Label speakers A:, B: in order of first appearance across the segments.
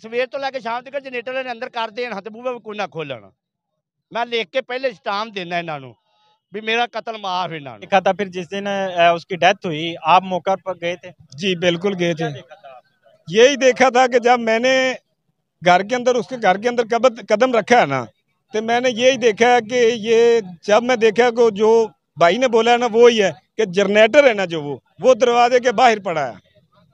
A: ਸਵੇਰ ਤੋਂ ਲੈ ਕੇ ਸ਼ਾਮ ਤੱਕ ਜਨਰੇਟਰ ਦੇ ਅੰਦਰ ਕਰ ਦੇਣ ਤੇ ਬੂਹਾ ਕੋਈ ਨਾ ਖੋਲਣ। मैं लिख के पहले स्टाम्प देना इन्हों भी मेरा कत्ल माफ इन्हों
B: देखा था। फिर जिस दिन उसकी डेथ हुई आप मौका पर गए थे?
C: जी बिल्कुल गए थे। यही देखा था कि जब मैंने घर के अंदर उसके घर के अंदर कदम रखा है ना, तो मैंने यही देखा है कि ये जब मैं देखा कि जो भाई ने बोला है ना वो ही है कि जनरेटर है ना जो वो दरवाजे के बाहर पड़ा है,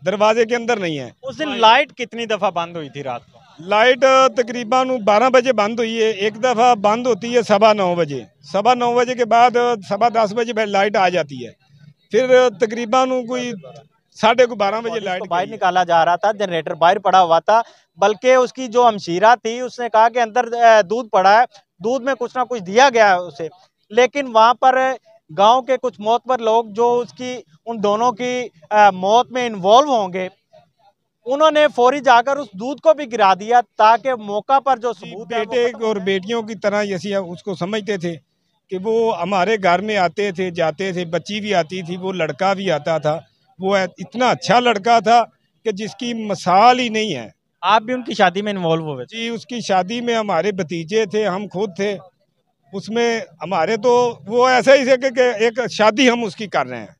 C: दरवाजे के अंदर नहीं है।
B: उस दिन लाइट कितनी दफ़ा बंद हुई थी रात को?
C: लाइट तकरीबन 12 बजे बंद हुई है, एक दफ़ा बंद होती है 9:15 बजे, 9:15 बजे के बाद 10:15 बजे लाइट आ जाती है। फिर तकरीबन कोई 12:30 बजे लाइट
B: बाहर निकाला जा रहा था, जनरेटर बाहर पड़ा हुआ था, बल्कि उसकी जो हमशीरा थी उसने कहा कि अंदर दूध पड़ा है, दूध में कुछ ना कुछ दिया गया है उसे। लेकिन वहाँ पर गांव के कुछ मौतबर लोग जो उसकी उन दोनों की मौत में इन्वॉल्व होंगे, उन्होंने फौरी जाकर उस दूध को भी गिरा दिया ताकि मौका पर जो सबूत
C: बेटे और बेटियों की तरह जैसे उसको समझते थे कि वो हमारे घर में आते थे जाते थे, बच्ची भी आती थी, वो लड़का भी आता था, वो इतना अच्छा लड़का था कि जिसकी मिसाल ही नहीं है।
B: आप भी उनकी शादी में इन्वॉल्व हुए?
C: जी उसकी शादी में हमारे भतीजे थे, हम खुद थे उसमें, हमारे तो वो ऐसा ही थे कि एक शादी हम उसकी कर रहे हैं।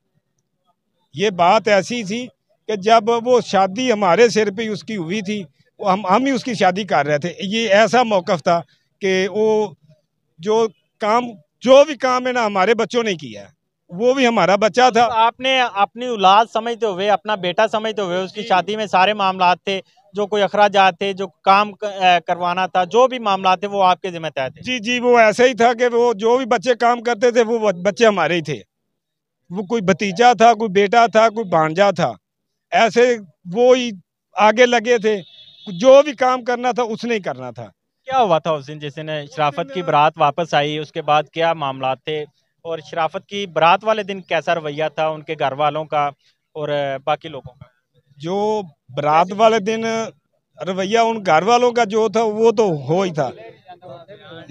C: ये बात ऐसी थी कि जब वो शादी हमारे सिर पे उसकी हुई थी, वो हम ही उसकी शादी कर रहे थे। ये ऐसा मौक़िफ़ था कि वो जो भी काम है ना हमारे बच्चों ने किया है, वो भी हमारा बच्चा था।
B: तो आपने अपनी औलाद समझते हुए, अपना बेटा समझते हुए उसकी शादी में सारे मामलात थे, जो कोई अखराजात थे, जो काम करवाना था, जो भी मामला थे वो आपके जिम्मेदार थे?
C: जी जी वो ऐसा ही था कि वो जो भी बच्चे काम करते थे वो बच्चे हमारे ही थे। वो कोई भतीजा था, कोई बेटा था, कोई भांजा था, ऐसे वो ही आगे लगे थे। जो भी काम करना था उसने ही करना था।
B: क्या हुआ था उस दिन जिस दिन शराफत की बारात वापस आई, उसके बाद क्या मामला थे, और शराफत की बारात वाले दिन कैसा रवैया था उनके घर वालों का और बाकी लोगों का?
C: जो बारात वाले दिन रवैया उन घर वालों का जो था वो तो हो ही था,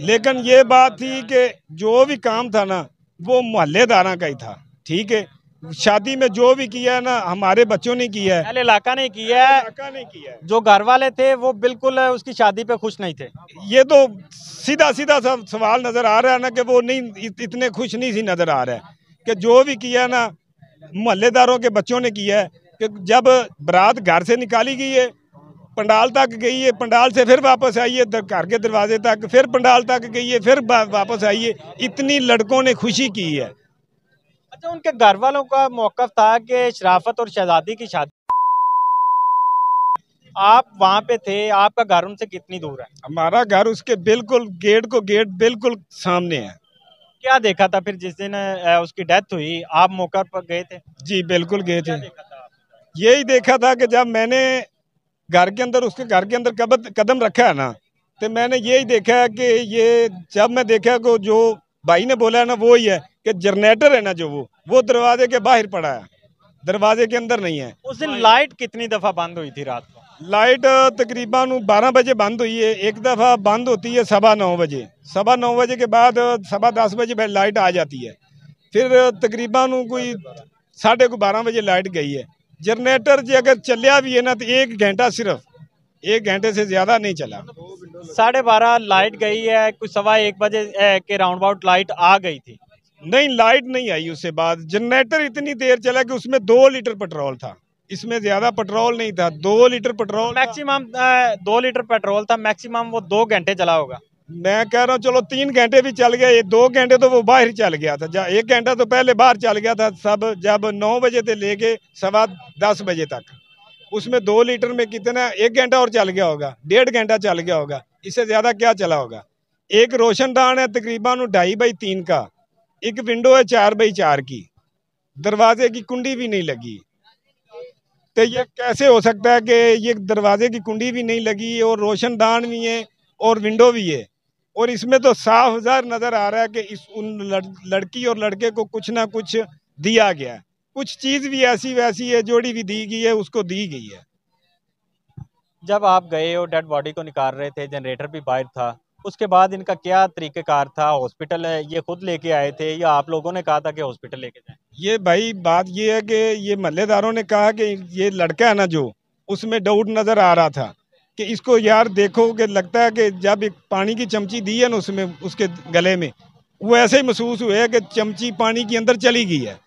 C: लेकिन ये बात थी कि जो भी काम था ना वो मोहल्लेदारा का ही था। ठीक है, शादी में जो भी किया है ना हमारे बच्चों ने किया है,
B: इलाका ने किया है।
C: इलाका ने किया है।
B: जो घर वाले थे वो बिल्कुल उसकी शादी पे खुश नहीं थे।
C: ये तो सीधा सीधा सब सवाल नजर आ रहा है ना कि वो नहीं इतने खुश नहीं सी नजर आ रहा है कि जो भी किया ना मोहल्लेदारों के बच्चों ने किया है। कि जब बारात घर से निकाली गई है, पंडाल तक गई है, पंडाल से फिर वापस आई है घर के दरवाजे तक, फिर पंडाल तक गई है, फिर वापस आई है, इतनी लड़कों ने खुशी की है।
B: अच्छा, उनके घर वालों का मौक़िफ़ था कि शराफत और शहजादी की शादी, आप वहाँ पे थे, आपका घर उनसे कितनी दूर है?
C: हमारा घर उसके बिल्कुल गेट बिल्कुल सामने है।
B: क्या देखा था फिर जिस दिन उसकी डेथ हुई, आप मौका पर गए थे?
C: जी बिल्कुल गए थे। यही देखा था कि जब मैंने घर के अंदर उसके घर के अंदर कदम रखा है ना, तो मैंने यही देखा है कि ये जब मैं देखा कि जो भाई ने बोला है ना वो ही है कि जनरेटर है ना जो वो दरवाजे के बाहर पड़ा है, दरवाजे के अंदर नहीं है।
B: उस दिन लाइट कितनी दफ़ा बंद हुई थी रात को?
C: लाइट तकरीबन 12 बजे बंद हुई है, एक दफ़ा बंद होती है 9:15 बजे, 9:15 बजे के बाद 10:15 बजे लाइट आ जाती है। फिर तकरीबन कोई 12:30 बजे लाइट गई है। जनरेटर जी अगर चलिया भी है ना तो 1 घंटा, सिर्फ 1 घंटे से ज़्यादा नहीं चला।
B: 12:30 लाइट गई है, कुछ 1:15 बजे के राउंड अबाउट लाइट आ गई थी?
C: नहीं, लाइट नहीं आई उससे बाद। जनरेटर इतनी देर चला कि उसमें 2 लीटर पेट्रोल था, इसमें ज्यादा पेट्रोल नहीं था। 2 litre petrol
B: maximum 2 litre petrol था, मैक्सिमम वो 2 घंटे चला होगा।
C: मैं कह रहा हूँ चलो 3 घंटे भी चल गया, ये 2 घंटे तो वो बाहर चल गया था। 1 घंटा तो पहले बाहर चल गया था सब, जब 9 बजे से लेके 10:15 बजे तक, उसमें 2 लीटर में कितना 1 घंटा और चल गया होगा, 1.5 घंटा चल गया होगा, इससे ज्यादा क्या चला होगा। एक रोशनदान है तकरीबन 2.5x3 का, एक विंडो है 4x4 की, दरवाजे की कुंडी भी नहीं लगी। तो ये कैसे हो सकता है कि ये दरवाजे की कुंडी भी नहीं लगी और रोशनदान भी है और विंडो भी है, और इसमें तो साफ नजर आ रहा है कि इस लड़की और लड़के को कुछ ना कुछ दिया गया है। कुछ चीज भी ऐसी वैसी है, जोड़ी भी दी गई है, उसको दी गई है।
B: जब आप गए और डेड बॉडी को निकाल रहे थे, जनरेटर भी बाहर था, उसके बाद इनका क्या तरीक़ेकार था? हॉस्पिटल ये खुद लेके आए थे या आप लोगों ने कहा था कि हॉस्पिटल लेके जाएं?
C: ये भाई बात ये है कि ये मोहल्लेदारों ने कहा कि ये लड़का है ना जो, उसमें डाउट नज़र आ रहा था कि इसको यार देखो कि लगता है कि जब एक पानी की चमची दी है ना उसमें उसके गले में, वो ऐसे ही महसूस हुआ है कि चमची पानी के अंदर चली गई है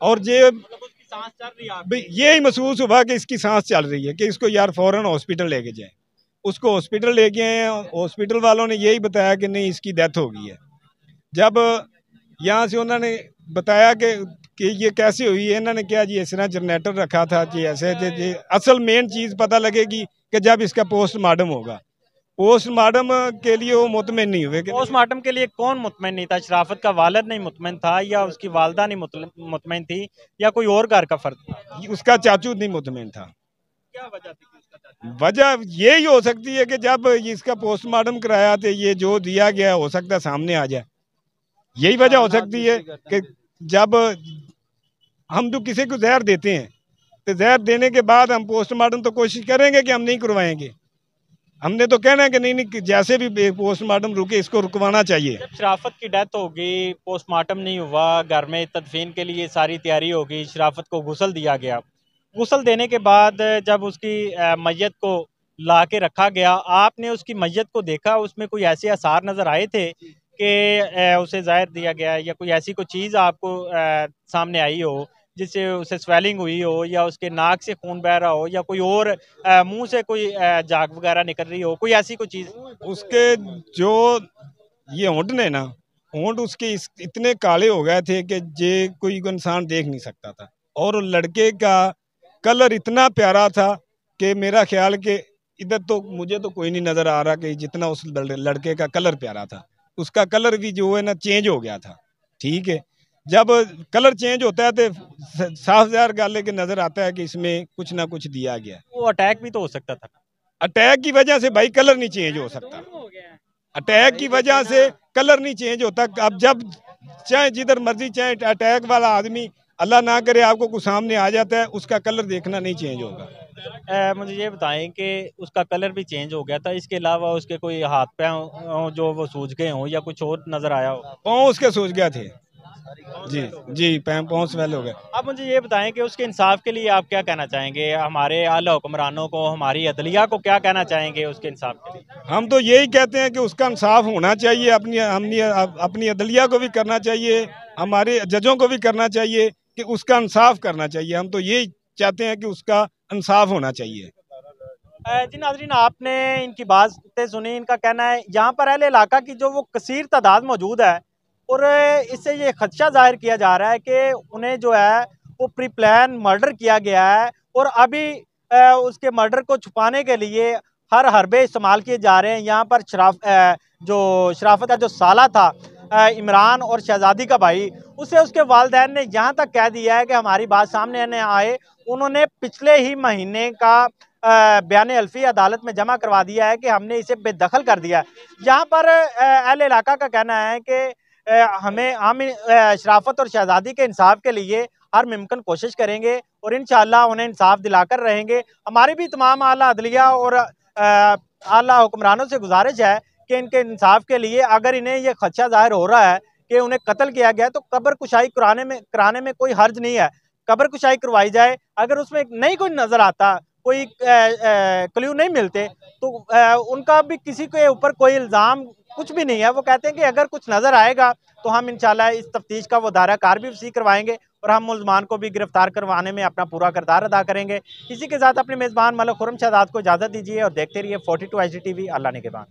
C: और ये
B: सांस चल रही है
C: भाई यही महसूस हुआ कि इसकी सांस चल रही है, कि इसको यार फौरन हॉस्पिटल लेके जाए। उसको हॉस्पिटल लेके आए, हॉस्पिटल वालों ने यही बताया कि नहीं इसकी डेथ हो गई है। जब यहाँ से उन्होंने बताया कि ये कैसे हुई है, इन्होंने क्या जी इस तरह जनरेटर रखा था जी ऐसे जी। असल मेन चीज़ पता लगेगी कि जब इसका पोस्टमार्टम होगा। पोस्टमार्टम के लिए वो मुतमिन नहीं हुए।
B: पोस्टमार्टम के लिए कौन मुतमईन नहीं था? शराफत का वालिद नहीं मुतमईन था, या उसकी वालदा नहीं मुतमईन थी, या कोई और घर का फर्द था?
C: उसका चाचू नहीं मुतमिन था।
B: क्या वजह थी उसका चाचा?
C: वजह यही हो सकती है कि जब इसका पोस्टमार्टम कराया तो ये जो दिया गया हो सकता है सामने आ जाए। यही वजह हो सकती है कि जब हम तो किसी को जहर देते हैं तो जहर देने के बाद हम पोस्टमार्टम तो कोशिश करेंगे कि हम नहीं करवाएंगे। हमने तो कहना है कि नहीं जैसे भी पोस्टमार्टम रुके इसको रुकवाना चाहिए।
B: जब शराफत की डेथ हो गई, पोस्टमार्टम नहीं हुआ, घर में तदफीन के लिए सारी तैयारी हो गई, शराफत को गुस्ल दिया गया। गुस्ल देने के बाद जब उसकी मैयत को ला के रखा गया, आपने उसकी मैयत को देखा, उसमें कोई ऐसे आसार नज़र आए थे कि उसे ज़हर दिया गया, या कोई ऐसी कोई चीज़ आपको सामने आई हो जिससे उसे स्वेलिंग हुई हो, या उसके नाक से खून बह रहा हो, या कोई और मुंह से कोई झाग वगैरह निकल रही हो, कोई ऐसी कोई चीज़?
C: उसके जो ये होंठ ने ना, होंठ उसके इतने काले हो गए थे कि जे कोई इंसान देख नहीं सकता था। और लड़के का कलर इतना प्यारा था कि मेरा ख्याल के इधर तो मुझे तो कोई नहीं नजर आ रहा कि जितना उस लड़के का कलर प्यारा था। उसका कलर भी जो है ना चेंज हो गया था। ठीक है, जब कलर चेंज होता है तो साफ जार गाले के नजर आता है कि इसमें कुछ ना कुछ दिया गया है।
B: वो अटैक भी तो हो सकता था।
C: अटैक की वजह से भाई कलर नहीं चेंज हो सकता। अटैक की वजह से कलर नहीं चेंज होता। अब जब चाहे जिधर मर्जी चाहे अटैक वाला आदमी अल्लाह ना करे आपको कुछ सामने आ जाता है, उसका कलर देखना नहीं चेंज होगा।
B: मुझे ये बताएं कि उसका कलर भी चेंज हो गया था, इसके अलावा उसके कोई हाथ पैर जो वो सूज गए हों, या कुछ और नजर आया हो?
C: पाँव उसके सूज गए थे जी जी, पाँव स्वेल हो गए।
B: अब मुझे ये बताएं कि उसके इंसाफ के लिए आप क्या कहना चाहेंगे? हमारे आला हुक्मरानों को, हमारी अदलिया को क्या कहना चाहेंगे उसके इंसाफ के लिए?
C: हम तो यही कहते हैं कि उसका इंसाफ होना चाहिए। अपनी अदलिया को भी करना चाहिए, हमारे जजों को भी करना चाहिए कि उसका इंसाफ करना चाहिए। हम तो यही चाहते हैं कि उसका इंसाफ होना चाहिए।
B: जी नाज़रीन, आपने इनकी बातें सुनी। इनका कहना है यहाँ पर अहले इलाका की जो वो कसीर तादाद मौजूद है, और इससे ये खदशा जाहिर किया जा रहा है कि उन्हें जो है वो प्री प्लान मर्डर किया गया है, और अभी उसके मर्डर को छुपाने के लिए हर हरबे इस्तेमाल किए जा रहे हैं। यहाँ पर जो शराफत का जो साला था इमरान और शहजादी का भाई, उसे उसके वालिदैन ने यहाँ तक कह दिया है कि हमारी बात सामने न आए। उन्होंने पिछले ही महीने का बयान अल्फी अदालत में जमा करवा दिया है कि हमने इसे बेदखल कर दिया। यहाँ पर अहले इलाका का कहना है कि हम शराफत और शहजादी के इंसाफ के लिए हर मुमकिन कोशिश करेंगे, और इंशाअल्लाह उन्हें इंसाफ दिलाकर रहेंगे। हमारी भी तमाम आला अदलिया और आला हुक्मरानों से गुजारिश है कि इनके इंसाफ के लिए, अगर इन्हें यह खदशा जाहिर हो रहा है कि उन्हें कत्ल किया गया, तो कब्र कुशाई कराने में कोई हर्ज नहीं है। कब्र कुशाई करवाई जाए। अगर उसमें नहीं कोई नजर आता, कोई क्ल्यू नहीं मिलते, तो उनका भी किसी के ऊपर कोई इल्ज़ाम कुछ भी नहीं है। वो कहते हैं कि अगर कुछ नज़र आएगा तो हम इंशाल्लाह इस तफ्तीश का वो दायरा कार भी वसी करवाएंगे, और हम मुल्ज़मान को भी गिरफ्तार करवाने में अपना पूरा किरदार अदा करेंगे। इसी के साथ अपने मेज़बान मलिक खुर्रम शहजाद को इजाज़त दीजिए, और देखते रहिए 42 IGTV। अल्लाह निगहबान।